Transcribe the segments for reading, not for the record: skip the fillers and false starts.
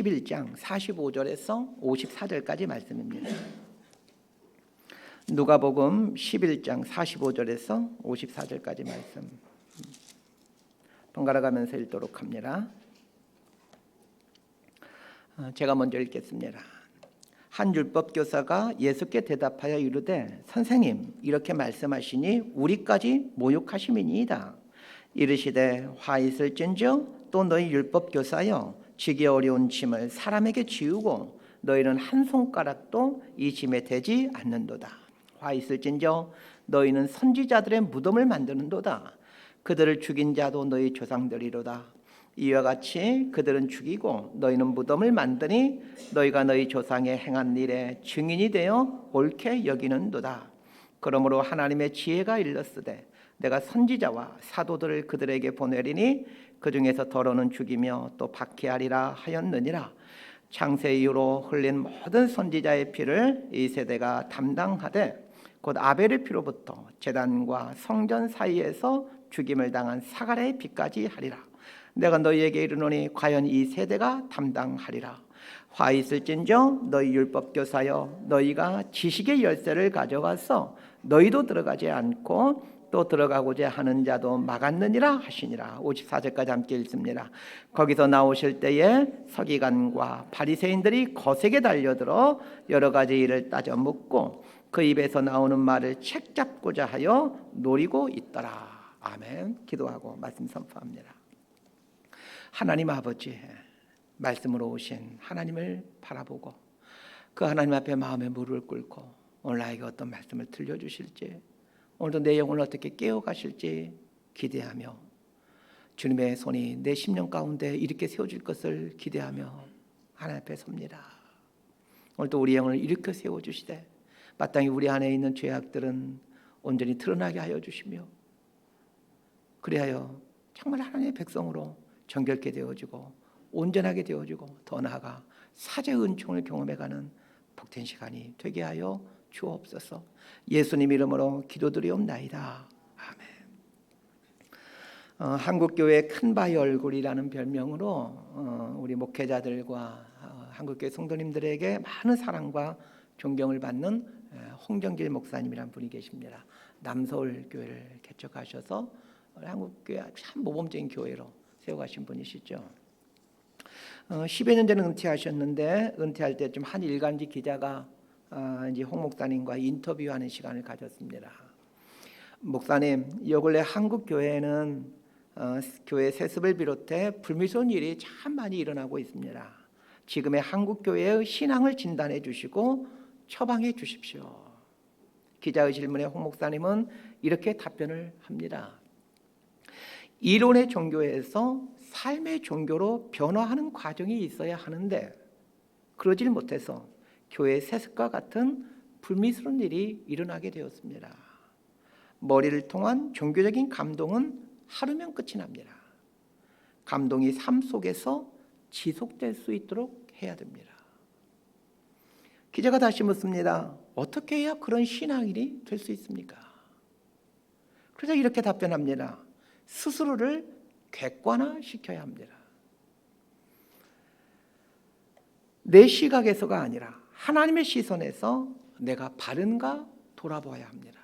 11장 45절에서 54절까지 말씀입니다. 누가복음 11장 45절에서 54절까지 말씀 번갈아 가면서 읽도록 합니다. 제가 먼저 읽겠습니다. 한 율법교사가 예수께 대답하여 이르되 선생님 이렇게 말씀하시니 우리까지 모욕하심이니이다. 이르시되 화 있을진저 또 너희 율법교사여 지기 어려운 짐을 사람에게 지우고 너희는 한 손가락도 이 짐에 대지 않는도다. 화 있을진저 너희는 선지자들의 무덤을 만드는도다. 그들을 죽인 자도 너희 조상들이로다. 이와 같이 그들은 죽이고 너희는 무덤을 만드니 너희가 너희 조상의 행한 일에 증인이 되어 옳게 여기는도다. 그러므로 하나님의 지혜가 일렀으되 내가 선지자와 사도들을 그들에게 보내리니 그 중에서 더러는 죽이며 또 박해하리라 하였느니라. 창세 이후로 흘린 모든 선지자의 피를 이 세대가 담당하되 곧 아벨의 피로부터 제단과 성전 사이에서 죽임을 당한 사가랴의 피까지 하리라. 내가 너희에게 이르노니 과연 이 세대가 담당하리라. 화 있을진저 너희 율법교사여 너희가 지식의 열쇠를 가져가서 너희도 들어가지 않고 또 들어가고자 하는 자도 막았느니라 하시니라. 54절까지 함께 읽습니다. 거기서 나오실 때에 서기관과 바리새인들이 거세게 달려들어 여러 가지 일을 따져 묻고 그 입에서 나오는 말을 책잡고자 하여 노리고 있더라. 아멘. 기도하고 말씀 선포합니다. 하나님 아버지, 말씀으로 오신 하나님을 바라보고 그 하나님 앞에 마음의 무릎을 꿇고 오늘 나에게 어떤 말씀을 들려주실지, 오늘도 내 영혼을 어떻게 깨워가실지 기대하며 주님의 손이 내 심령 가운데 이렇게 세워질 것을 기대하며 하나님 앞에 섭니다. 오늘도 우리 영혼을 일으켜 세워주시되 마땅히 우리 안에 있는 죄악들은 온전히 드러나게 하여 주시며 그리하여 정말 하나님의 백성으로 정결케 되어지고 온전하게 되어지고 더 나아가 사죄의 은총을 경험해가는 복된 시간이 되게 하여 주옵소서. 예수님 이름으로 기도드리옵나이다. 아멘. 한국교회 큰바위 얼굴이라는 별명으로 우리 목회자들과 한국교회 성도님들에게 많은 사랑과 존경을 받는 홍정길 목사님이라는 분이 계십니다. 남서울 교회를 개척하셔서 한국교회 참 모범적인 교회로 세워가신 분이시죠. 10여 년 전에 은퇴하셨는데 은퇴할 때쯤 한 일간지 기자가 이제 홍 목사님과 인터뷰하는 시간을 가졌습니다. 목사님, 요 근래 한국 교회는 교회 세습을 비롯해 불미스러운 일이 참 많이 일어나고 있습니다. 지금의 한국 교회의 신앙을 진단해 주시고 처방해 주십시오. 기자의 질문에 홍 목사님은 이렇게 답변을 합니다. 이론의 종교에서 삶의 종교로 변화하는 과정이 있어야 하는데 그러질 못해서 교회 세습과 같은 불미스러운 일이 일어나게 되었습니다. 머리를 통한 종교적인 감동은 하루면 끝이 납니다. 감동이 삶 속에서 지속될 수 있도록 해야 됩니다. 기자가 다시 묻습니다. 어떻게 해야 그런 신앙인이 될 수 있습니까? 그래서 이렇게 답변합니다. 스스로를 객관화시켜야 합니다. 내 시각에서가 아니라 하나님의 시선에서 내가 바른가 돌아보아야 합니다.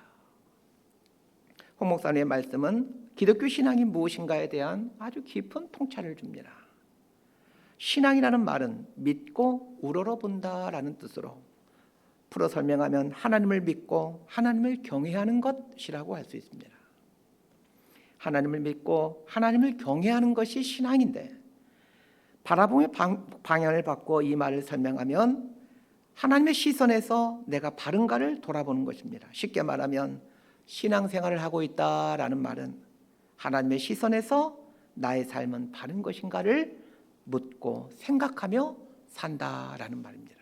홍 목사님의 말씀은 기독교 신앙이 무엇인가에 대한 아주 깊은 통찰을 줍니다. 신앙이라는 말은 믿고 우러러본다라는 뜻으로 풀어 설명하면 하나님을 믿고 하나님을 경외하는 것이라고 할 수 있습니다. 하나님을 믿고 하나님을 경외하는 것이 신앙인데 바라봄의 방향을 바꿔 이 말을 설명하면 하나님의 시선에서 내가 바른가를 돌아보는 것입니다. 쉽게 말하면 신앙생활을 하고 있다라는 말은 하나님의 시선에서 나의 삶은 바른 것인가를 묻고 생각하며 산다라는 말입니다.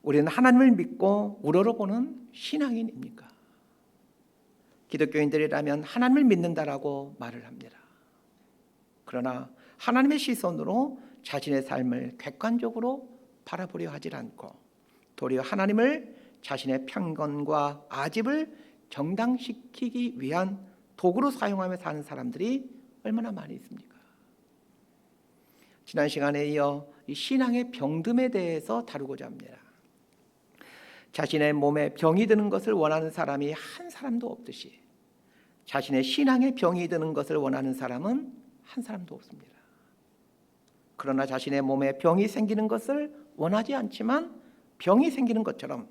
우리는 하나님을 믿고 우러러보는 신앙인입니까? 기독교인들이라면 하나님을 믿는다라고 말을 합니다. 그러나 하나님의 시선으로 자신의 삶을 객관적으로 바라보려 하지 않고 도리어 하나님을 자신의 편견과 아집을 정당시키기 위한 도구로 사용하며 사는 사람들이 얼마나 많이 있습니까? 지난 시간에 이어 이 신앙의 병듦에 대해서 다루고자 합니다. 자신의 몸에 병이 드는 것을 원하는 사람이 한 사람도 없듯이 자신의 신앙에 병이 드는 것을 원하는 사람은 한 사람도 없습니다. 그러나 자신의 몸에 병이 생기는 것을 원하지 않지만 병이 생기는 것처럼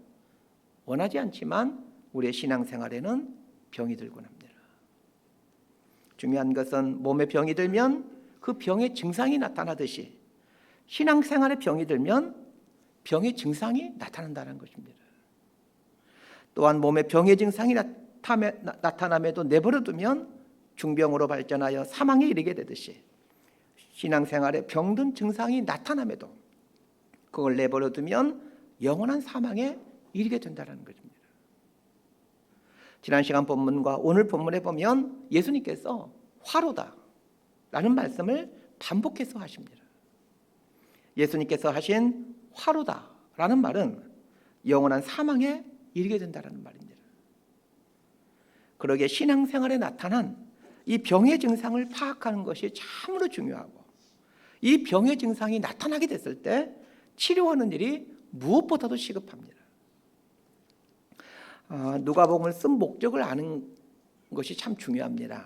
원하지 않지만 우리의 신앙생활에는 병이 들곤 합니다. 중요한 것은 몸에 병이 들면 그 병의 증상이 나타나듯이 신앙생활에 병이 들면 병의 증상이 나타난다는 것입니다. 또한 몸에 병의 증상이 나타남에도 내버려두면 중병으로 발전하여 사망에 이르게 되듯이 신앙생활에 병든 증상이 나타남에도 그걸 내버려두면 영원한 사망에 이르게 된다는 것입니다. 지난 시간 본문과 오늘 본문에 보면 예수님께서 화로다 라는 말씀을 반복해서 하십니다. 예수님께서 하신 화로다 라는 말은 영원한 사망에 이르게 된다는 말입니다. 그러기에 신앙생활에 나타난 이 병의 증상을 파악하는 것이 참으로 중요하고 이 병의 증상이 나타나게 됐을 때 치료하는 일이 무엇보다도 시급합니다. 누가복음을 쓴 목적을 아는 것이 참 중요합니다.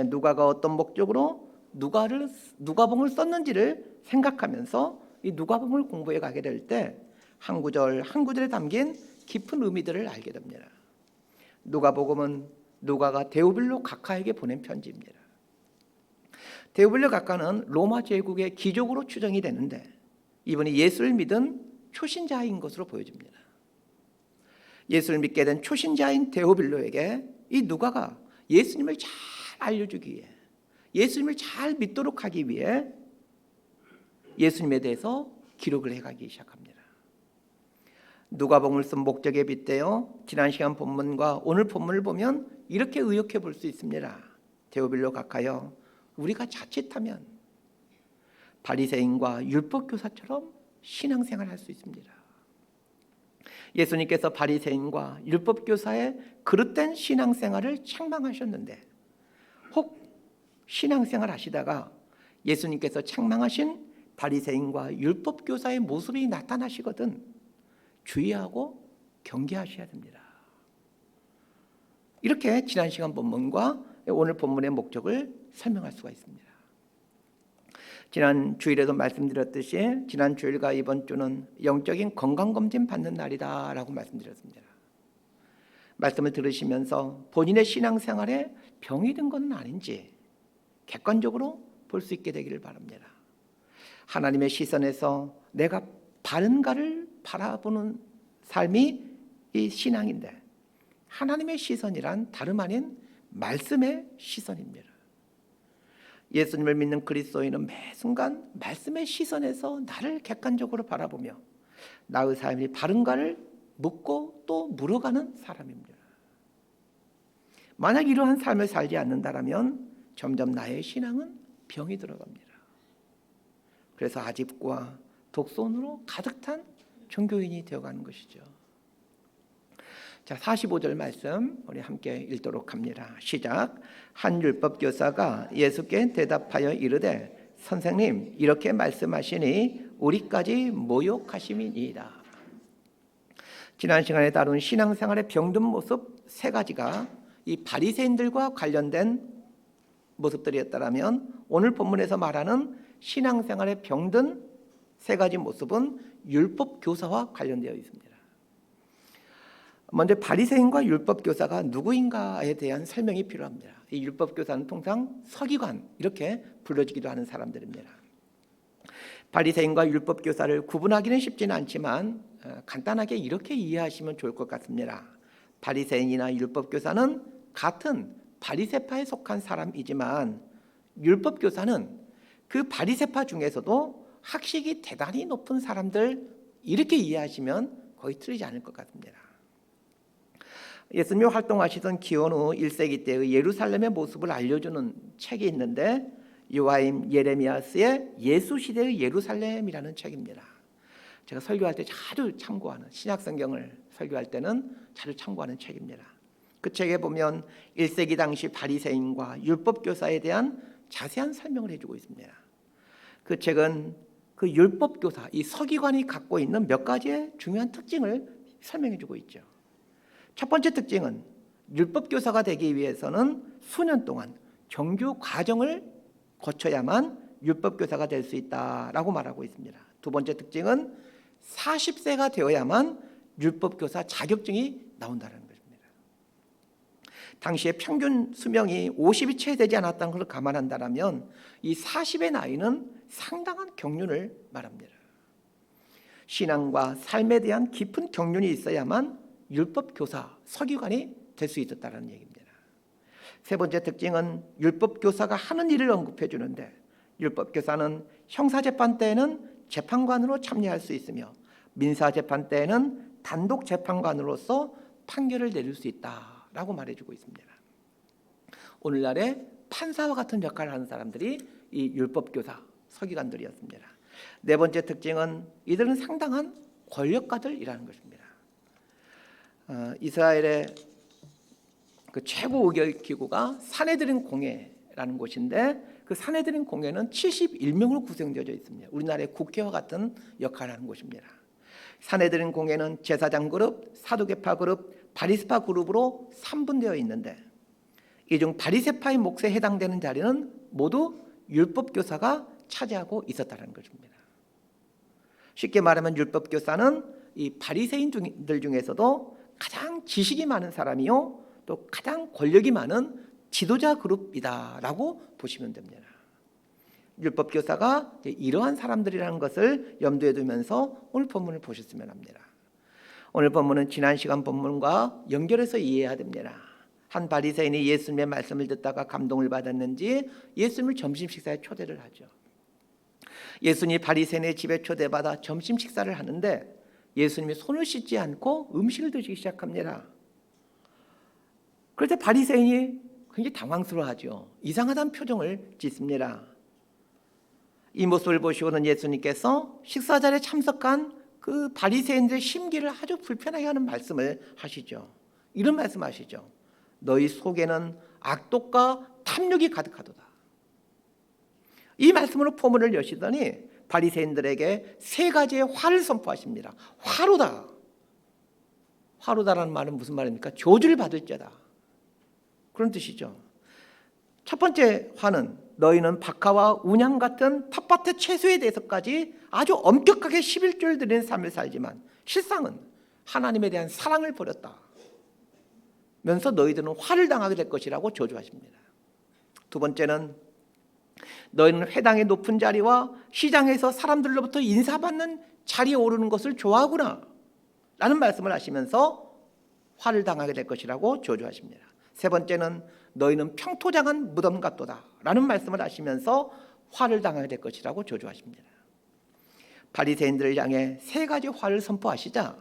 누가가 어떤 목적으로 누가복음을 썼는지를 생각하면서 이 누가복음을 공부해 가게 될 때 한 구절 한 구절에 담긴 깊은 의미들을 알게 됩니다. 누가복음은 누가가 데오빌로 각하에게 보낸 편지입니다. 데오빌로 각하는 로마 제국의 귀족으로 추정이 되는데 이분이 예수를 믿은 초신자인 것으로 보여집니다. 예수를 믿게 된 초신자인 데오빌로에게 이 누가가 예수님을 잘 알려주기 위해 예수님을 잘 믿도록 하기 위해 예수님에 대해서 기록을 해가기 시작합니다. 누가복음을 쓴 목적에 빗대어 지난 시간 본문과 오늘 본문을 보면 이렇게 의역해 볼 수 있습니다. 데오빌로 각하여 우리가 자칫하면 바리새인과 율법교사처럼 신앙생활을 할 수 있습니다. 예수님께서 바리새인과 율법교사의 그릇된 신앙생활을 책망하셨는데 혹 신앙생활 하시다가 예수님께서 책망하신 바리새인과 율법교사의 모습이 나타나시거든 주의하고 경계하셔야 됩니다. 이렇게 지난 시간 본문과 오늘 본문의 목적을 설명할 수가 있습니다. 지난 주일에도 말씀드렸듯이 지난 주일과 이번 주는 영적인 건강검진 받는 날이다라고 말씀드렸습니다. 말씀을 들으시면서 본인의 신앙생활에 병이 든 것은 아닌지 객관적으로 볼 수 있게 되기를 바랍니다. 하나님의 시선에서 내가 바른가를 바라보는 삶이 이 신앙인데 하나님의 시선이란 다름 아닌 말씀의 시선입니다. 예수님을 믿는 그리스도인은 매 순간 말씀의 시선에서 나를 객관적으로 바라보며 나의 삶이 바른가를 묻고 또 물어가는 사람입니다. 만약 이러한 삶을 살지 않는다면 점점 나의 신앙은 병이 들어갑니다. 그래서 아집과 독선으로 가득 찬 종교인이 되어가는 것이죠. 자, 45절 말씀 우리 함께 읽도록 합니다. 시작. 한 율법교사가 예수께 대답하여 이르되 선생님 이렇게 말씀하시니 우리까지 모욕하심이니이다. 지난 시간에 다룬 신앙생활의 병든 모습 세 가지가 이 바리새인들과 관련된 모습들이었다면 오늘 본문에서 말하는 신앙생활의 병든 세 가지 모습은 율법교사와 관련되어 있습니다. 먼저 바리새인과 율법교사가 누구인가에 대한 설명이 필요합니다. 이 율법교사는 통상 서기관 이렇게 불러지기도 하는 사람들입니다. 바리새인과 율법교사를 구분하기는 쉽지는 않지만 간단하게 이렇게 이해하시면 좋을 것 같습니다. 바리새인이나 율법교사는 같은 바리새파에 속한 사람이지만 율법교사는 그 바리새파 중에서도 학식이 대단히 높은 사람들 이렇게 이해하시면 거의 틀리지 않을 것 같습니다. 예수님이 활동하시던 기원 후 1세기 때의 예루살렘의 모습을 알려주는 책이 있는데 요하임 예레미야스의 예수시대의 예루살렘이라는 책입니다. 제가 설교할 때 자주 참고하는 신약성경을 설교할 때는 자주 참고하는 책입니다. 그 책에 보면 1세기 당시 바리새인과 율법교사에 대한 자세한 설명을 해주고 있습니다. 그 그 책은 그 율법교사, 이 서기관이 갖고 있는 몇 가지의 중요한 특징을 설명해 주고 있죠. 첫 번째 특징은 율법교사가 되기 위해서는 수년 동안 정규 과정을 거쳐야만 율법교사가 될 수 있다라고 말하고 있습니다. 두 번째 특징은 40세가 되어야만 율법교사 자격증이 나온다는 것입니다. 당시에 평균 수명이 50이 채 되지 않았다는 것을 감안한다면 이 40의 나이는 상당한 경륜을 말합니다. 신앙과 삶에 대한 깊은 경륜이 있어야만 율법교사, 서기관이 될 수 있었다는 얘기입니다. 세 번째 특징은 율법교사가 하는 일을 언급해 주는데, 율법교사는 형사재판 때에는 재판관으로 참여할 수 있으며 민사재판 때에는 단독 재판관으로서 판결을 내릴 수 있다라고 말해주고 있습니다. 오늘날의 판사와 같은 역할을 하는 사람들이 이 율법교사, 서기관들이었습니다. 네 번째 특징은 이들은 상당한 권력가들이라는 것입니다. 이스라엘의 그 최고 의결 기구가 산헤드린 공회라는 곳인데, 그 산헤드린 공회는 71명으로 구성되어 있습니다. 우리나라의 국회와 같은 역할을 하는 곳입니다. 산헤드린 공회는 제사장 그룹, 사두개파 그룹, 바리새파 그룹으로 3분되어 있는데, 이 중 바리새파의 몫에 해당되는 자리는 모두 율법교사가 차지하고 있었다는 것입니다. 쉽게 말하면 율법교사는 이 바리새인들 중에서도 가장 지식이 많은 사람이요, 또 가장 권력이 많은 지도자 그룹이다라고 보시면 됩니다. 율법교사가 이러한 사람들이라는 것을 염두에 두면서 오늘 본문을 보셨으면 합니다. 오늘 본문은 지난 시간 본문과 연결해서 이해해야 됩니다. 한 바리새인이 예수님의 말씀을 듣다가 감동을 받았는지 예수님을 점심 식사에 초대를 하죠. 예수님이 바리새인의 집에 초대받아 점심 식사를 하는데 예수님이 손을 씻지 않고 음식을 드시기 시작합니다. 그럴 때 바리새인이 굉장히 당황스러워하죠. 이상하다는 표정을 짓습니다. 이 모습을 보시고는 예수님께서 식사 자리에 참석한 그 바리새인들의 심기를 아주 불편하게 하는 말씀을 하시죠. 이런 말씀하시죠. 너희 속에는 악독과 탐욕이 가득하도다. 이 말씀으로 포문을 여시더니 바리새인들에게 세 가지의 화를 선포하십니다. 화로다. 화로다라는 말은 무슨 말입니까? 저주를 받을 자다, 그런 뜻이죠. 첫 번째 화는 너희는 박하와 운양 같은 텃밭의 채소에 대해서까지 아주 엄격하게 11조를 드리는 삶을 살지만 실상은 하나님에 대한 사랑을 버렸다 면서 너희들은 화를 당하게 될 것이라고 저주하십니다. 두 번째는 너희는 회당의 높은 자리와 시장에서 사람들로부터 인사받는 자리에 오르는 것을 좋아하구나 라는 말씀을 하시면서 화를 당하게 될 것이라고 저주하십니다. 세 번째는 너희는 평토장한 무덤 같도다 라는 말씀을 하시면서 화를 당하게 될 것이라고 저주하십니다. 바리새인들을 향해 세 가지 화를 선포하시자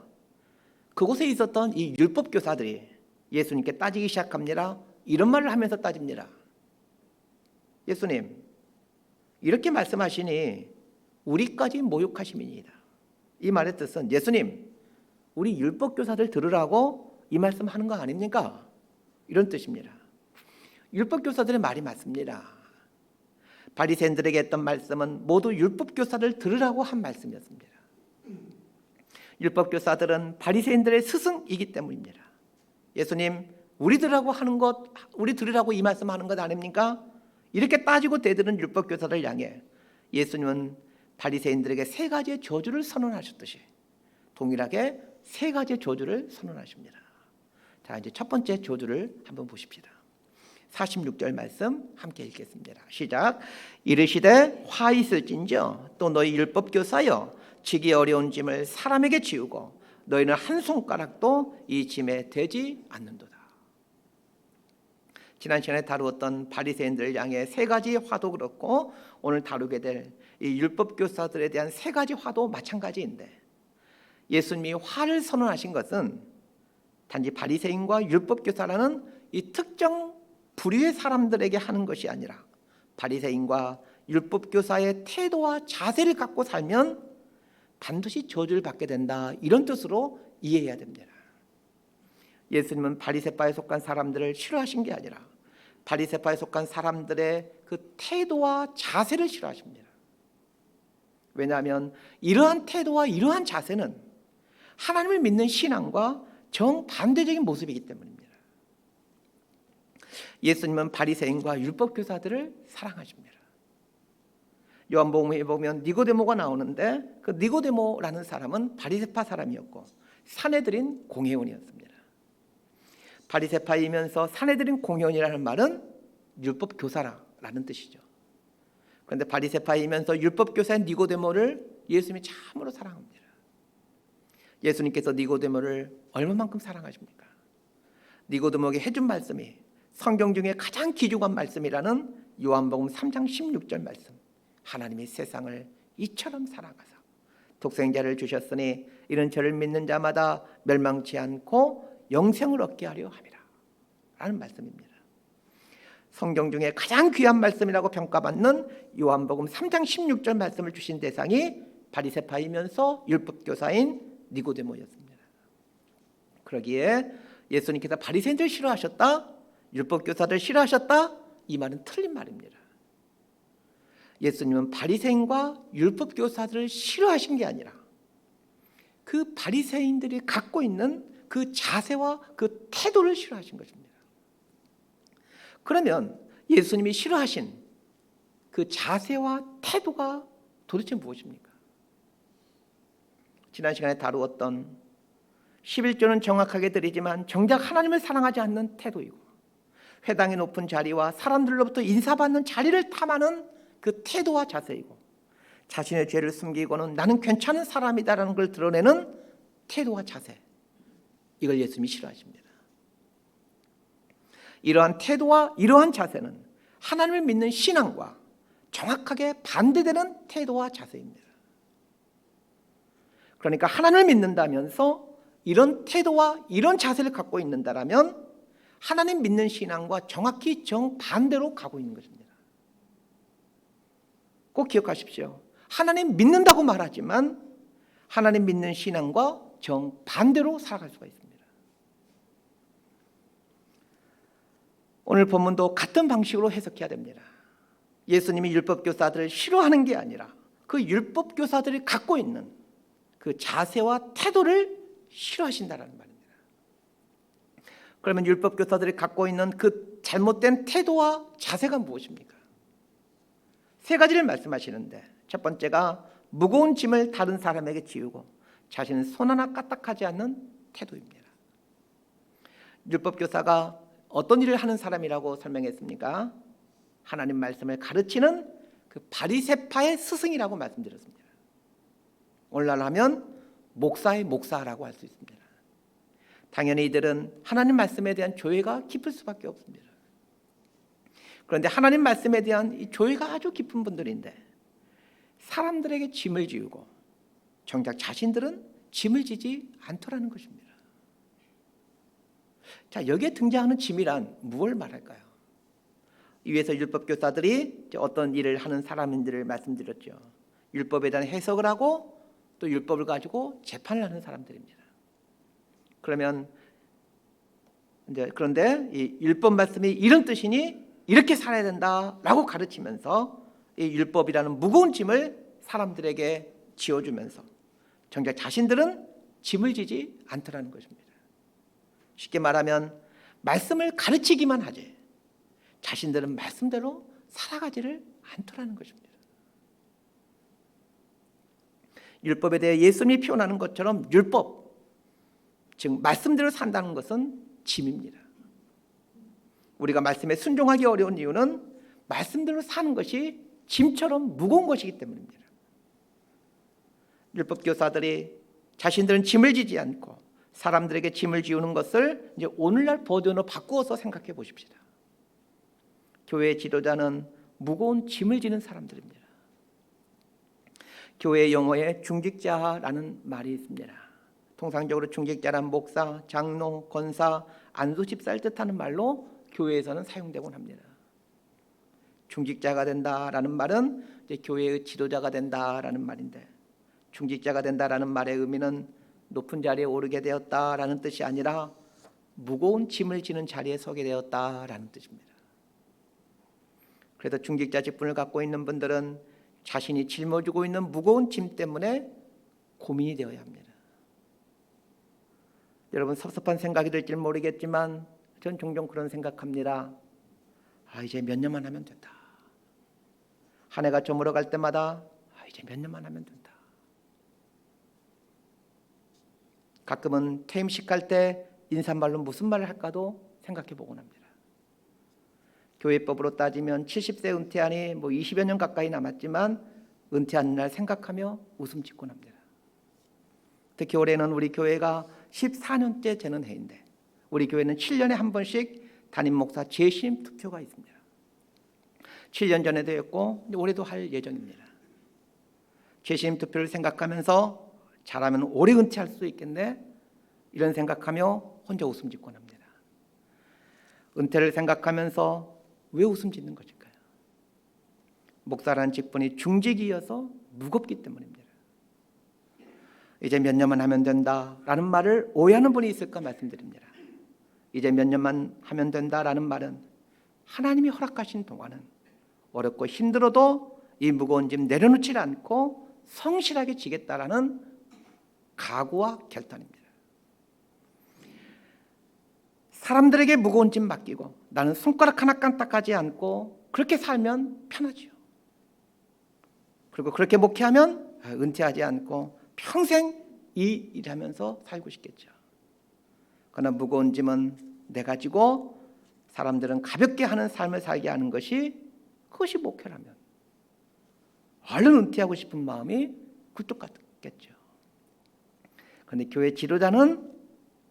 그곳에 있었던 이 율법교사들이 예수님께 따지기 시작합니다. 이런 말을 하면서 따집니다. 예수님, 이렇게 말씀하시니 우리까지 모욕하심이니이다. 이 말의 뜻은 예수님, 우리 율법교사들 들으라고 이 말씀하는 거 아닙니까? 이런 뜻입니다. 율법교사들의 말이 맞습니다. 바리새인들에게 했던 말씀은 모두 율법교사들 들으라고 한 말씀이었습니다. 율법교사들은 바리새인들의 스승이기 때문입니다. 예수님, 우리 들으라고 하는 것, 우리 들으라고 이 말씀하는 것 아닙니까? 이렇게 따지고 대드는 율법교사를 향해 예수님은 바리새인들에게 세 가지의 저주를 선언하셨듯이 동일하게 세 가지의 저주를 선언하십니다. 자, 이제 첫 번째 저주를 한번 보십시다. 46절 말씀 함께 읽겠습니다. 시작. 이르시되 화 있을진저 또 너희 율법교사여 지기 어려운 짐을 사람에게 지우고 너희는 한 손가락도 이 짐에 대지 않는도다. 지난 시간에 다루었던 바리새인들을 향해 세 가지 화도 그렇고 오늘 다루게 될 이 율법교사들에 대한 세 가지 화도 마찬가지인데, 예수님이 화를 선언하신 것은 단지 바리새인과 율법교사라는 이 특정 부류의 사람들에게 하는 것이 아니라 바리새인과 율법교사의 태도와 자세를 갖고 살면 반드시 저주를 받게 된다, 이런 뜻으로 이해해야 됩니다. 예수님은 바리새파에 속한 사람들을 싫어하신 게 아니라 바리새파에 속한 사람들의 그 태도와 자세를 싫어하십니다. 왜냐하면 이러한 태도와 이러한 자세는 하나님을 믿는 신앙과 정반대적인 모습이기 때문입니다. 예수님은 바리새인과 율법 교사들을 사랑하십니다. 요한복음에 보면 니고데모가 나오는데 그 니고데모라는 사람은 바리새파 사람이었고 사내들인 공회원이었습니다. 바리새파이면서 사내들인 공회원이라는 말은 율법 교사라는 뜻이죠. 그런데 바리새파이면서 율법 교사인 니고데모를 예수님이 참으로 사랑합니다. 예수님께서 니고데모를 얼마만큼 사랑하십니까? 니고데모에게 해준 말씀이 성경 중에 가장 귀중한 말씀이라는 요한복음 3장 16절 말씀. 하나님이 세상을 이처럼 사랑하사 독생자를 주셨으니 이는 저를 믿는 자마다 멸망치 않고 영생을 얻게 하려 함이라 라는 말씀입니다. 성경 중에 가장 귀한 말씀이라고 평가받는 요한복음 3장 16절 말씀을 주신 대상이 바리새파이면서 율법교사인 니고데모였습니다. 그러기에 예수님께서 바리새인들 싫어하셨다, 율법교사들 싫어하셨다, 이 말은 틀린 말입니다. 예수님은 바리새인과 율법교사들을 싫어하신 게 아니라 그 바리새인들이 갖고 있는 그 자세와 그 태도를 싫어하신 것입니다. 그러면 예수님이 싫어하신 그 자세와 태도가 도대체 무엇입니까? 지난 시간에 다루었던 11조는 정확하게 드리지만 정작 하나님을 사랑하지 않는 태도이고 회당의 높은 자리와 사람들로부터 인사받는 자리를 탐하는 그 태도와 자세이고 자신의 죄를 숨기고는 나는 괜찮은 사람이다라는 걸 드러내는 태도와 자세, 이걸 예수님이 싫어하십니다. 이러한 태도와 이러한 자세는 하나님을 믿는 신앙과 정확하게 반대되는 태도와 자세입니다. 그러니까 하나님을 믿는다면서 이런 태도와 이런 자세를 갖고 있는다라면 하나님 믿는 신앙과 정확히 정반대로 가고 있는 것입니다. 꼭 기억하십시오. 하나님 믿는다고 말하지만 하나님 믿는 신앙과 정반대로 살아갈 수가 있습니다. 오늘 본문도 같은 방식으로 해석해야 됩니다. 예수님이 율법교사들을 싫어하는 게 아니라 그 율법교사들이 갖고 있는 그 자세와 태도를 싫어하신다는 말입니다. 그러면 율법교사들이 갖고 있는 그 잘못된 태도와 자세가 무엇입니까? 세 가지를 말씀하시는데 첫 번째가 무거운 짐을 다른 사람에게 지우고 자신은 손 하나 까딱하지 않는 태도입니다. 율법교사가 어떤 일을 하는 사람이라고 설명했습니까? 하나님 말씀을 가르치는 그 바리새파의 스승이라고 말씀드렸습니다. 오늘날 하면 목사의 목사라고 할 수 있습니다. 당연히 이들은 하나님 말씀에 대한 조예가 깊을 수밖에 없습니다. 그런데 하나님 말씀에 대한 이 조예가 아주 깊은 분들인데 사람들에게 짐을 지우고 정작 자신들은 짐을 지지 않더라는 것입니다. 자, 여기에 등장하는 짐이란 무엇을 말할까요? 위에서 율법교사들이 어떤 일을 하는 사람인지를 말씀드렸죠. 율법에 대한 해석을 하고 또 율법을 가지고 재판을 하는 사람들입니다. 그러면 그런데 이 율법 말씀이 이런 뜻이니 이렇게 살아야 된다라고 가르치면서 이 율법이라는 무거운 짐을 사람들에게 지어주면서 정작 자신들은 짐을 지지 않더라는 것입니다. 쉽게 말하면 말씀을 가르치기만 하지 자신들은 말씀대로 살아가지를 않더라는 것입니다. 율법에 대해 예수님이 표현하는 것처럼 율법, 즉 말씀대로 산다는 것은 짐입니다. 우리가 말씀에 순종하기 어려운 이유는 말씀대로 사는 것이 짐처럼 무거운 것이기 때문입니다. 율법교사들이 자신들은 짐을 지지 않고 사람들에게 짐을 지우는 것을 이제 오늘날 버전으로 바꾸어서 생각해 보십시다. 교회의 지도자는 무거운 짐을 지는 사람들입니다. 교회 용어에 중직자라는 말이 있습니다. 통상적으로 중직자란 목사, 장로, 권사, 안수집사를 뜻하는 말로 교회에서는 사용되곤 합니다. 중직자가 된다라는 말은 이제 교회의 지도자가 된다라는 말인데 중직자가 된다라는 말의 의미는 높은 자리에 오르게 되었다라는 뜻이 아니라 무거운 짐을 지는 자리에 서게 되었다라는 뜻입니다. 그래서 중직자 직분을 갖고 있는 분들은 자신이 짊어지고 있는 무거운 짐 때문에 고민이 되어야 합니다. 여러분 섭섭한 생각이 들지 모르겠지만 전 종종 그런 생각합니다. 이제 몇 년만 하면 된다. 한 해가 저물어갈 때마다 이제 몇 년만 하면 된다. 가끔은 퇴임식 갈 때 인사말로 무슨 말을 할까도 생각해 보곤 합니다. 교회법으로 따지면 70세 은퇴하니 20여 년 가까이 남았지만 은퇴하는 날 생각하며 웃음 짓곤 합니다. 특히 올해는 우리 교회가 14년째 되는 해인데 우리 교회는 7년에 한 번씩 담임 목사 재심 투표가 있습니다. 7년 전에도 했고 올해도 할 예정입니다. 재심 투표를 생각하면서 잘하면 오래 은퇴할 수 있겠네 이런 생각하며 혼자 웃음 짓곤 합니다. 은퇴를 생각하면서 왜 웃음 짓는 것일까요? 목사라는 직분이 중직이어서 무겁기 때문입니다. 이제 몇 년만 하면 된다라는 말을 오해하는 분이 있을까 말씀드립니다. 이제 몇 년만 하면 된다라는 말은 하나님이 허락하신 동안은 어렵고 힘들어도 이 무거운 짐 내려놓지 않고 성실하게 지겠다라는 각오와 결단입니다. 사람들에게 무거운 짐 맡기고 나는 손가락 하나 깜빡하지 않고 그렇게 살면 편하지요. 그리고 그렇게 목회하면 은퇴하지 않고 평생 이 일하면서 살고 싶겠죠. 그러나 무거운 짐은 내가 지고 사람들은 가볍게 하는 삶을 살게 하는 그것이 목회라면 얼른 은퇴하고 싶은 마음이 굴뚝 같겠죠. 그런데 교회 지도자는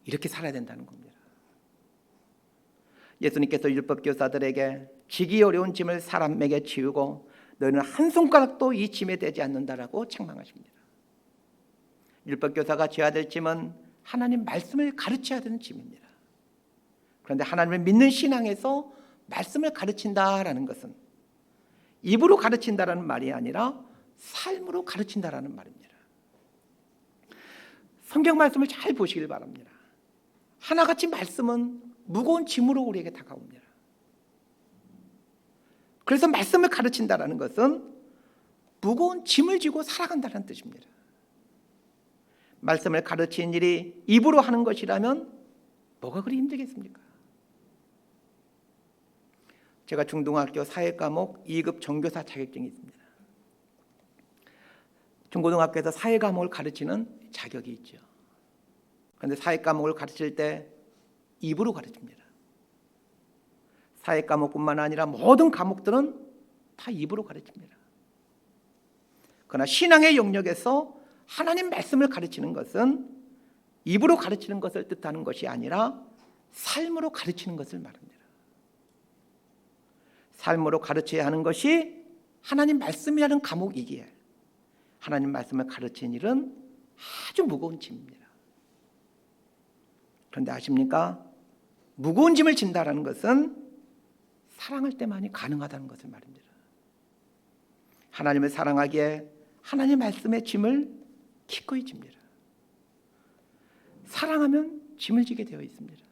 이렇게 살아야 된다는 겁니다. 예수님께서 율법교사들에게 지기 어려운 짐을 사람에게 지우고 너희는 한 손가락도 이 짐에 대지 않는다라고 책망하십니다. 율법교사가 져야 될 짐은 하나님 말씀을 가르쳐야 되는 짐입니다. 그런데 하나님을 믿는 신앙에서 말씀을 가르친다라는 것은 입으로 가르친다라는 말이 아니라 삶으로 가르친다라는 말입니다. 성경 말씀을 잘 보시길 바랍니다. 하나같이 말씀은 무거운 짐으로 우리에게 다가옵니다. 그래서 말씀을 가르친다라는 것은 무거운 짐을 지고 살아간다는 뜻입니다. 말씀을 가르치는 일이 입으로 하는 것이라면 뭐가 그리 힘들겠습니까? 제가 중등학교 사회과목 2급 정교사 자격증이 있습니다. 중고등학교에서 사회과목을 가르치는 자격이 있죠. 그런데 사회과목을 가르칠 때 입으로 가르칩니다. 사회과목뿐만 아니라 모든 과목들은 다 입으로 가르칩니다. 그러나 신앙의 영역에서 하나님 말씀을 가르치는 것은 입으로 가르치는 것을 뜻하는 것이 아니라 삶으로 가르치는 것을 말합니다. 삶으로 가르쳐야 하는 것이 하나님 말씀이라는 과목이기에 하나님 말씀을 가르치는 일은 아주 무거운 짐입니다. 그런데 아십니까? 무거운 짐을 진다라는 것은 사랑할 때만이 가능하다는 것을 말입니다. 하나님을 사랑하기에 하나님 말씀의 짐을 기꺼이 집니다. 사랑하면 짐을 지게 되어 있습니다.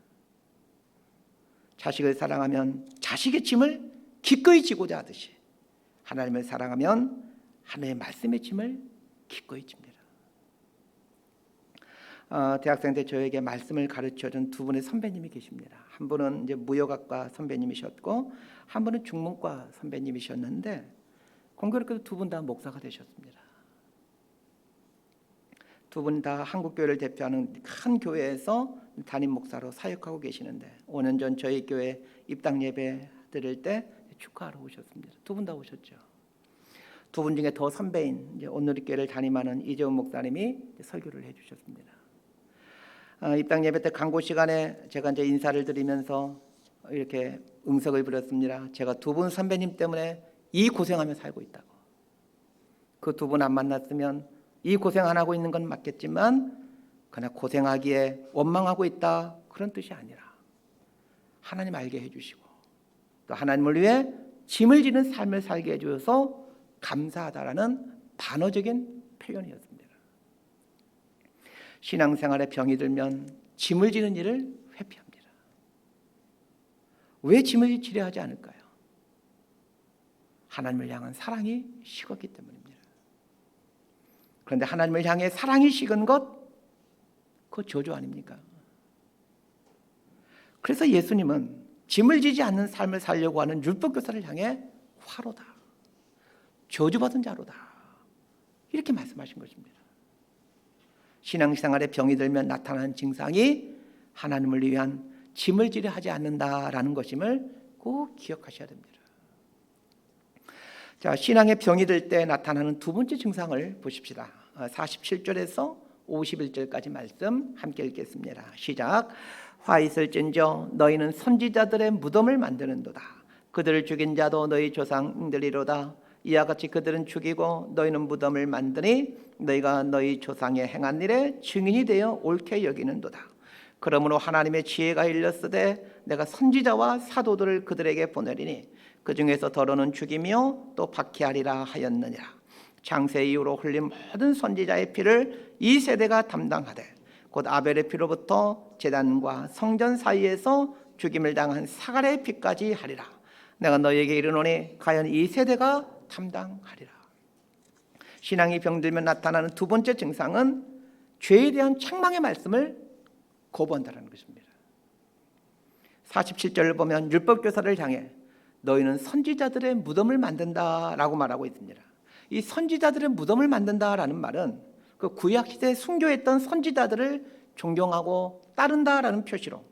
자식을 사랑하면 자식의 짐을 기꺼이 지고자 하듯이 하나님을 사랑하면 하나님의 말씀의 짐을 기꺼이 집니다. 대학생 때 저에게 말씀을 가르쳐준 두 분의 선배님이 계십니다. 한 분은 이제 무역학과 선배님이셨고 한 분은 중문과 선배님이셨는데 공교롭게도 두 분 다 목사가 되셨습니다. 두 분 다 한국교회를 대표하는 큰 교회에서 담임 목사로 사역하고 계시는데 5년 전 저희 교회 입당 예배 드릴 때 축하하러 오셨습니다. 두 분 다 오셨죠. 두 분 중에 더 선배인 이제 온누리교회를 담임하는 이재훈 목사님이 설교를 해주셨습니다. 입당 예배 때 강고 시간에 제가 이제 인사를 드리면서 이렇게 응석을 부렸습니다. 제가 두 분 선배님 때문에 이 고생하며 살고 있다고. 그 두 분 안 만났으면 이 고생 안 하고 있는 건 맞겠지만 그러나 고생하기에 원망하고 있다 그런 뜻이 아니라 하나님 알게 해주시고 또 하나님을 위해 짐을 지는 삶을 살게 해주셔서 감사하다라는 단어적인 표현이었습니다. 신앙생활에 병이 들면 짐을 지는 일을 회피합니다. 왜 짐을 지려 하지 않을까요? 하나님을 향한 사랑이 식었기 때문입니다. 그런데 하나님을 향해 사랑이 식은 것, 그거 저주 아닙니까? 그래서 예수님은 짐을 지지 않는 삶을 살려고 하는 율법교사를 향해 화로다, 저주받은 자로다, 이렇게 말씀하신 것입니다. 신앙생활에 병이 들면 나타나는 증상이 하나님을 위한 짐을 지려 하지 않는다라는 것임을 꼭 기억하셔야 됩니다. 자, 신앙의 병이 들 때 나타나는 두 번째 증상을 보십시다. 47절에서 51절까지 말씀 함께 읽겠습니다. 시작. 화 있을진저 너희는 선지자들의 무덤을 만드는도다. 그들을 죽인 자도 너희 조상들이로다. 이와 같이 그들은 죽이고 너희는 무덤을 만드니 너희가 너희 조상의 행한 일에 증인이 되어 옳게 여기는도다. 그러므로 하나님의 지혜가 일렀으되 내가 선지자와 사도들을 그들에게 보내리니 그 중에서 더러는 죽이며 또 박해하리라 하였느니라. 창세 이후로 흘린 모든 선지자의 피를 이 세대가 담당하되 곧 아벨의 피로부터 제단과 성전 사이에서 죽임을 당한 사갈의 피까지 하리라. 내가 너희에게 이르노니 과연 이 세대가 담당하리라. 신앙이 병들면 나타나는 두 번째 증상은 죄에 대한 책망의 말씀을 거부한다는 것입니다. 47절을 보면 율법교사를 향해 너희는 선지자들의 무덤을 만든다라고 말하고 있습니다. 이 선지자들의 무덤을 만든다라는 말은 그 구약시대에 순교했던 선지자들을 존경하고 따른다라는 표시로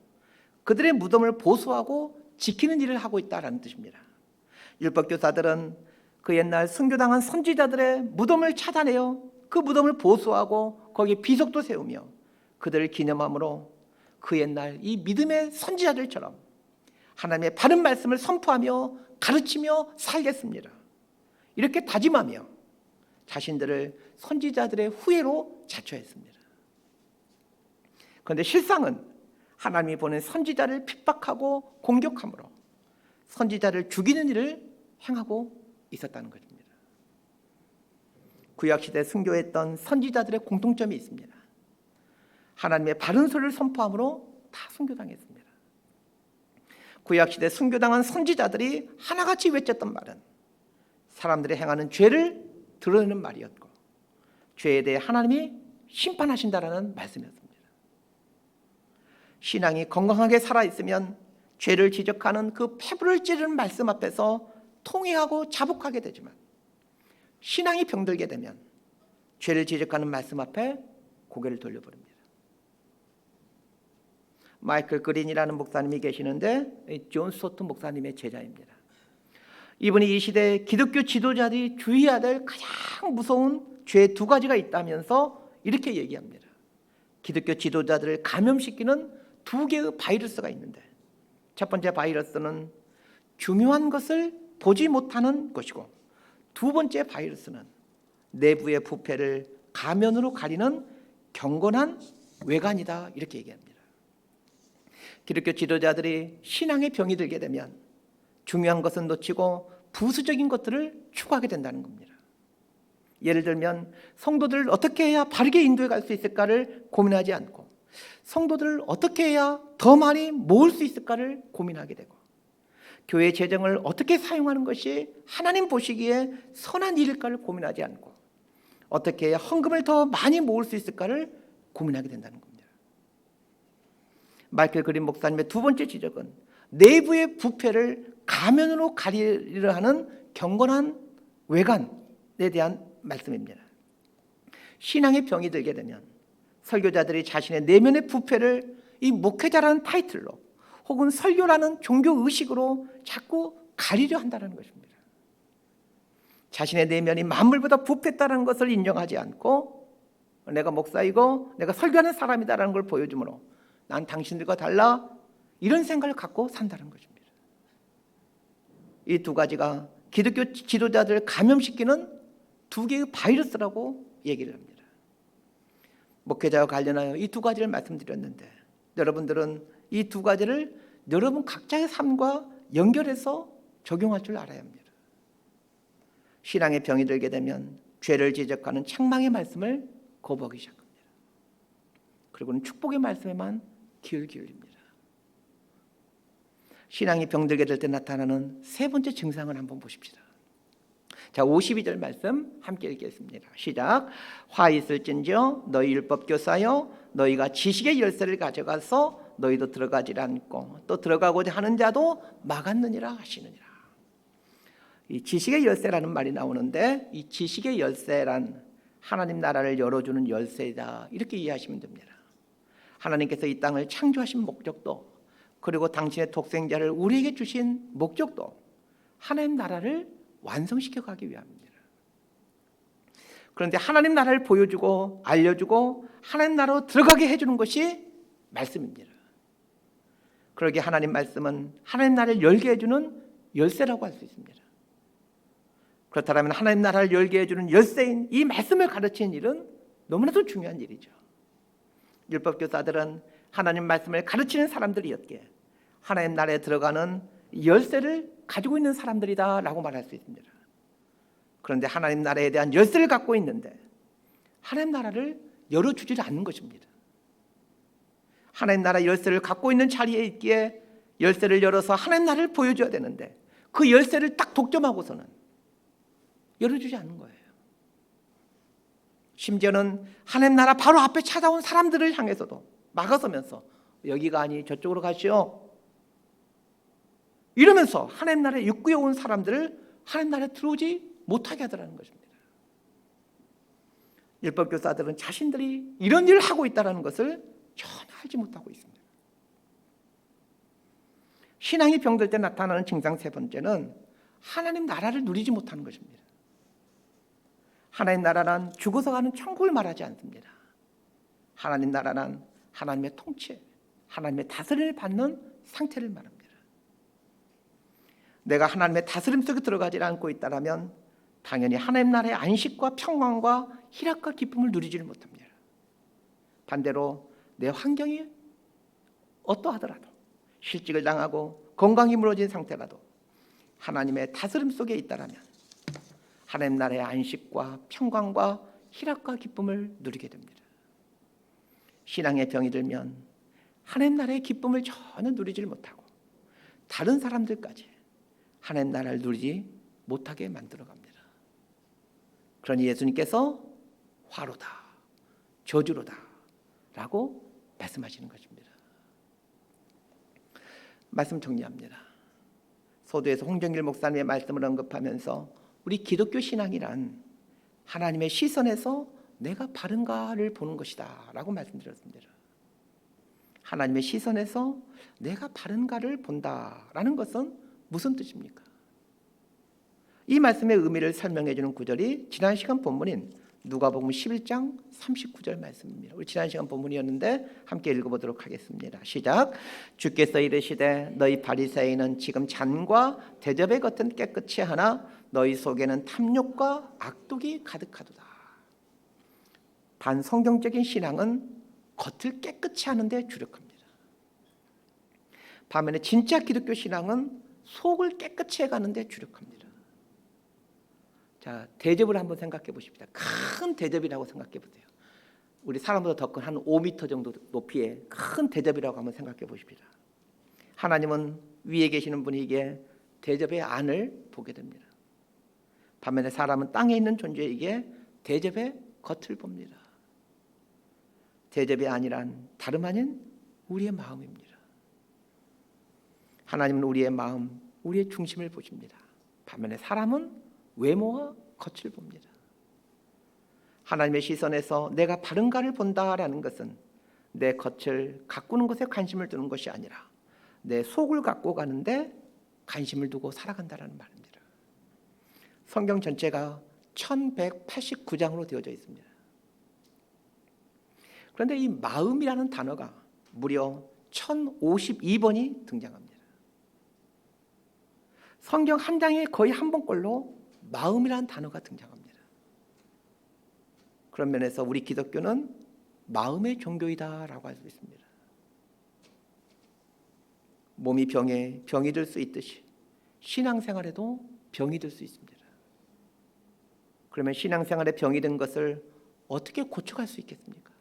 그들의 무덤을 보수하고 지키는 일을 하고 있다라는 뜻입니다. 율법교사들은 그 옛날 순교당한 선지자들의 무덤을 찾아내어 그 무덤을 보수하고 거기에 비석도 세우며 그들을 기념함으로 그 옛날 이 믿음의 선지자들처럼 하나님의 바른 말씀을 선포하며 가르치며 살겠습니다, 이렇게 다짐하며 자신들을 선지자들의 후예로 자처했습니다. 그런데 실상은 하나님이 보낸 선지자를 핍박하고 공격함으로 선지자를 죽이는 일을 행하고 있었다는 것입니다. 구약시대 순교했던 선지자들의 공통점이 있습니다. 하나님의 바른 소리를 선포함으로 다 순교당했습니다. 구약시대 순교당한 선지자들이 하나같이 외쳤던 말은 사람들이 행하는 죄를 드러내는 말이었고 죄에 대해 하나님이 심판하신다라는 말씀이었습니다. 신앙이 건강하게 살아있으면 죄를 지적하는 그 폐부를 찌르는 말씀 앞에서 통회하고 자복하게 되지만 신앙이 병들게 되면 죄를 지적하는 말씀 앞에 고개를 돌려버립니다. 마이클 그린이라는 목사님이 계시는데 존 스토트 목사님의 제자입니다. 이분이 이 시대에 기독교 지도자들이 주의해야 될 가장 무서운 죄 두 가지가 있다면서 이렇게 얘기합니다. 기독교 지도자들을 감염시키는 두 개의 바이러스가 있는데 첫 번째 바이러스는 중요한 것을 보지 못하는 것이고 두 번째 바이러스는 내부의 부패를 가면으로 가리는 경건한 외관이다, 이렇게 얘기합니다. 기독교 지도자들이 신앙의 병이 들게 되면 중요한 것은 놓치고 부수적인 것들을 추구하게 된다는 겁니다. 예를 들면 성도들을 어떻게 해야 바르게 인도해 갈 수 있을까를 고민하지 않고 성도들을 어떻게 해야 더 많이 모을 수 있을까를 고민하게 되고 교회 재정을 어떻게 사용하는 것이 하나님 보시기에 선한 일일까를 고민하지 않고 어떻게 해야 헌금을 더 많이 모을 수 있을까를 고민하게 된다는 겁니다. 마이클 그린 목사님의 두 번째 지적은 내부의 부패를 가면으로 가리려 하는 경건한 외관에 대한 말씀입니다. 신앙의 병이 들게 되면 설교자들이 자신의 내면의 부패를 이 목회자라는 타이틀로 혹은 설교라는 종교 의식으로 자꾸 가리려 한다는 것입니다. 자신의 내면이 만물보다 부패했다는 것을 인정하지 않고 내가 목사이고 내가 설교하는 사람이다라는 걸 보여주므로 난 당신들과 달라, 이런 생각을 갖고 산다는 것입니다. 이 두 가지가 기독교 지도자들을 감염시키는 두 개의 바이러스라고 얘기를 합니다. 목회자와 관련하여 이 두 가지를 말씀드렸는데 여러분들은 이 두 가지를 여러분 각자의 삶과 연결해서 적용할 줄 알아야 합니다. 신앙의 병이 들게 되면 죄를 지적하는 책망의 말씀을 거부하기 시작합니다. 그리고는 축복의 말씀에만 귀를 기울입니다. 신앙이 병들게 될 때 나타나는 세 번째 증상을 한번 보십시다. 자, 52절 말씀 함께 읽겠습니다. 시작. 화 있을진저 너희 율법교사여 너희가 지식의 열쇠를 가져가서 너희도 들어가지 않고 또 들어가고자 하는 자도 막았느니라 하시느니라. 이 지식의 열쇠라는 말이 나오는데 이 지식의 열쇠란 하나님 나라를 열어주는 열쇠이다, 이렇게 이해하시면 됩니다. 하나님께서 이 땅을 창조하신 목적도, 그리고 당신의 독생자를 우리에게 주신 목적도 하나님 나라를 완성시켜 가기 위함입니다. 그런데 하나님 나라를 보여주고 알려주고 하나님 나라로 들어가게 해주는 것이 말씀입니다. 그러기에 하나님 말씀은 하나님 나라를 열게 해주는 열쇠라고 할 수 있습니다. 그렇다면 하나님 나라를 열게 해주는 열쇠인 이 말씀을 가르치는 일은 너무나도 중요한 일이죠. 율법교사들은 하나님 말씀을 가르치는 사람들이었기에 하나님 나라에 들어가는 열쇠를 가지고 있는 사람들이다 라고 말할 수 있습니다. 그런데 하나님 나라에 대한 열쇠를 갖고 있는데 하나님 나라를 열어주지 않는 것입니다. 하나님 나라 열쇠를 갖고 있는 자리에 있기에 열쇠를 열어서 하나님 나라를 보여줘야 되는데 그 열쇠를 딱 독점하고서는 열어주지 않는 거예요. 심지어는 하나님 나라 바로 앞에 찾아온 사람들을 향해서도 막아서면서 여기가 아니 저쪽으로 가시오 이러면서 하나님 나라에 입구에 온 사람들을 하나님 나라에 들어오지 못하게 하더라는 것입니다. 율법교사들은 자신들이 이런 일을 하고 있다는 것을 전혀 알지 못하고 있습니다. 신앙이 병들 때 나타나는 증상 세 번째는 하나님 나라를 누리지 못하는 것입니다. 하나님 나라란 죽어서 가는 천국을 말하지 않습니다. 하나님 나라란 하나님의 통치, 하나님의 다스림을 받는 상태를 말합니다. 내가 하나님의 다스림 속에 들어가지 않고 있다면 당연히 하나님 나라의 안식과 평강과 희락과 기쁨을 누리지를 못합니다. 반대로 내 환경이 어떠하더라도 실직을 당하고 건강이 무너진 상태라도 하나님의 다스림 속에 있다면 하나님 나라의 안식과 평강과 희락과 기쁨을 누리게 됩니다. 신앙의 병이 들면 하나님 나라의 기쁨을 전혀 누리지를 못하고 다른 사람들까지 하나님 나라를 누리지 못하게 만들어 갑니다. 그러니 예수님께서 화로다, 저주로다 라고 말씀하시는 것입니다. 말씀 정리합니다. 소도에서 홍정길 목사님의 말씀을 언급하면서 우리 기독교 신앙이란 하나님의 시선에서 내가 바른가를 보는 것이다 라고 말씀드렸습니다. 하나님의 시선에서 내가 바른가를 본다라는 것은 무슨 뜻입니까? 이 말씀의 의미를 설명해 주는 구절이 지난 시간 본문인 누가복음 11장 39절 말씀입니다. 우리 지난 시간 본문이었는데 함께 읽어보도록 하겠습니다. 시작. 주께서 이르시되 너희 바리새인은 지금 잔과 대접의 겉은 깨끗이 하나 너희 속에는 탐욕과 악독이 가득하도다. 반성경적인 신앙은 겉을 깨끗이 하는 데 주력합니다. 반면에 진짜 기독교 신앙은 속을 깨끗이 해가는 데 주력합니다. 자, 대접을 한번 생각해 보십시다. 큰 대접이라고 생각해 보세요. 우리 사람보다 더 큰 한 5m 정도 높이의 큰 대접이라고 한번 생각해 보십시다. 하나님은 위에 계시는 분에게 대접의 안을 보게 됩니다. 반면에 사람은 땅에 있는 존재에게 대접의 겉을 봅니다. 대접의 안이란 다름 아닌 우리의 마음입니다. 하나님은 우리의 마음, 우리의 중심을 보십니다. 반면에 사람은 외모와 겉을 봅니다. 하나님의 시선에서 내가 바른가를 본다라는 것은 내 겉을 가꾸는 것에 관심을 두는 것이 아니라 내 속을 갖고 가는데 관심을 두고 살아간다는 말입니다. 성경 전체가 1189장으로 되어져 있습니다. 그런데 이 마음이라는 단어가 무려 1052번이 등장합니다. 성경 한 장에 거의 한 번꼴로 마음이라는 단어가 등장합니다. 그런 면에서 우리 기독교는 마음의 종교이다라고 할 수 있습니다. 몸이 병에 병이 들 수 있듯이 신앙생활에도 병이 들 수 있습니다. 그러면 신앙생활에 병이 든 것을 어떻게 고쳐갈 수 있겠습니까?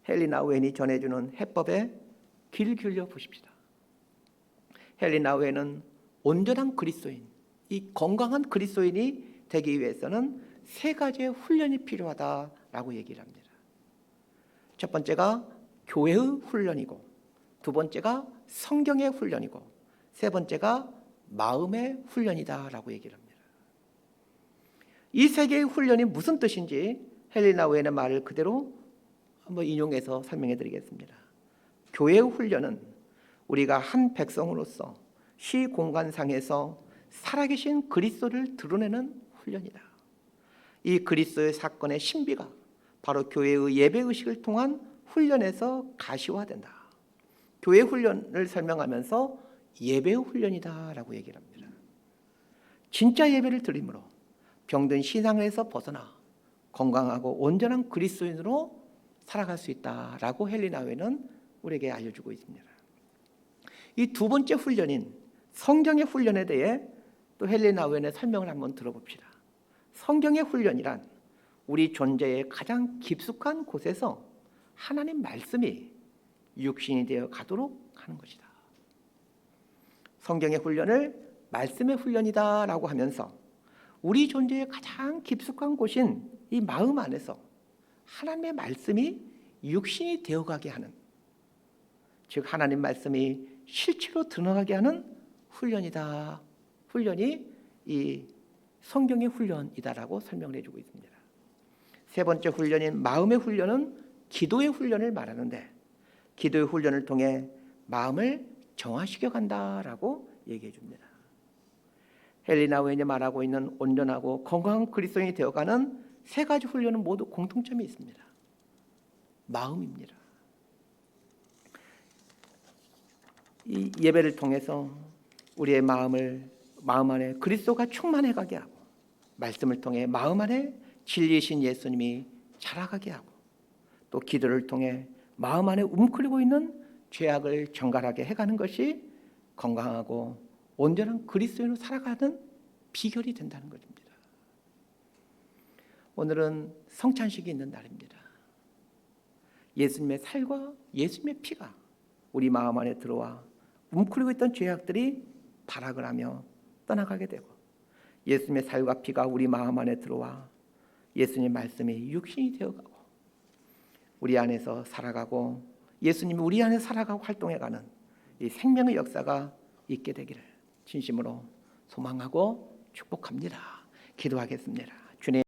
헬리나 웬이 전해주는 해법에 귀를 기울여 보십시다. 헬리나 웬은 온전한 그리스도인, 이 이 건강한 그리스도인이 되기 위해서는 세 가지의 훈련이 필요하다라고 얘기를 합니다. 첫 번째가 교회의 훈련이고, 두 번째가 성경의 훈련이고, 세 번째가 마음의 훈련이다라고 얘기를 합니다. 이 세 개의 훈련이 무슨 뜻인지 헬리나 웨인의 말을 그대로 한번 인용해서 설명해 드리겠습니다. 교회의 훈련은 우리가 한 백성으로서 시공간상에서 살아계신 그리스도를 드러내는 훈련이다. 이 그리스도의 사건의 신비가 바로 교회의 예배의식을 통한 훈련에서 가시화된다. 교회 훈련을 설명하면서 예배의 훈련이다라고 얘기를 합니다. 진짜 예배를 드림으로 병든 신앙에서 벗어나 건강하고 온전한 그리스도인으로 살아갈 수 있다라고 헬리나 웨인은 우리에게 알려주고 있습니다. 이 두 번째 훈련인 성경의 훈련에 대해 또 헬리나 웨인의 설명을 한번 들어봅시다. 성경의 훈련이란 우리 존재의 가장 깊숙한 곳에서 하나님 말씀이 육신이 되어 가도록 하는 것이다. 성경의 훈련을 말씀의 훈련이다라고 하면서 우리 존재의 가장 깊숙한 곳인 이 마음 안에서 하나님의 말씀이 육신이 되어가게 하는, 즉 하나님 말씀이 실체로 드러나게 하는 훈련이다. 훈련이 이 성경의 훈련이다라고 설명을 해주고 있습니다. 세 번째 훈련인 마음의 훈련은 기도의 훈련을 말하는데, 기도의 훈련을 통해 마음을 정화시켜 간다라고 얘기해 줍니다. 헬리나 웨인이 말하고 있는 온전하고 건강한 그리스도인이 되어가는 세 가지 훈련은 모두 공통점이 있습니다. 마음입니다. 이 예배를 통해서 우리의 마음 안에 그리스도가 충만해가게 하고, 말씀을 통해 마음 안에 진리이신 예수님이 자라가게 하고, 또 기도를 통해 마음 안에 움츠리고 있는 죄악을 정갈하게 해가는 것이 건강하고 온전한 그리스도인으로 살아가는 비결이 된다는 것입니다. 오늘은 성찬식이 있는 날입니다. 예수님의 살과 예수님의 피가 우리 마음 안에 들어와 움츠리고 있던 죄악들이 발악을 하며 떠나가게 되고, 예수님의 살과 피가 우리 마음 안에 들어와 예수님의 말씀이 육신이 되어가고 우리 안에서 살아가고 예수님이 우리 안에 살아가고 활동해가는 이 생명의 역사가 있게 되기를 진심으로 소망하고 축복합니다. 기도하겠습니다.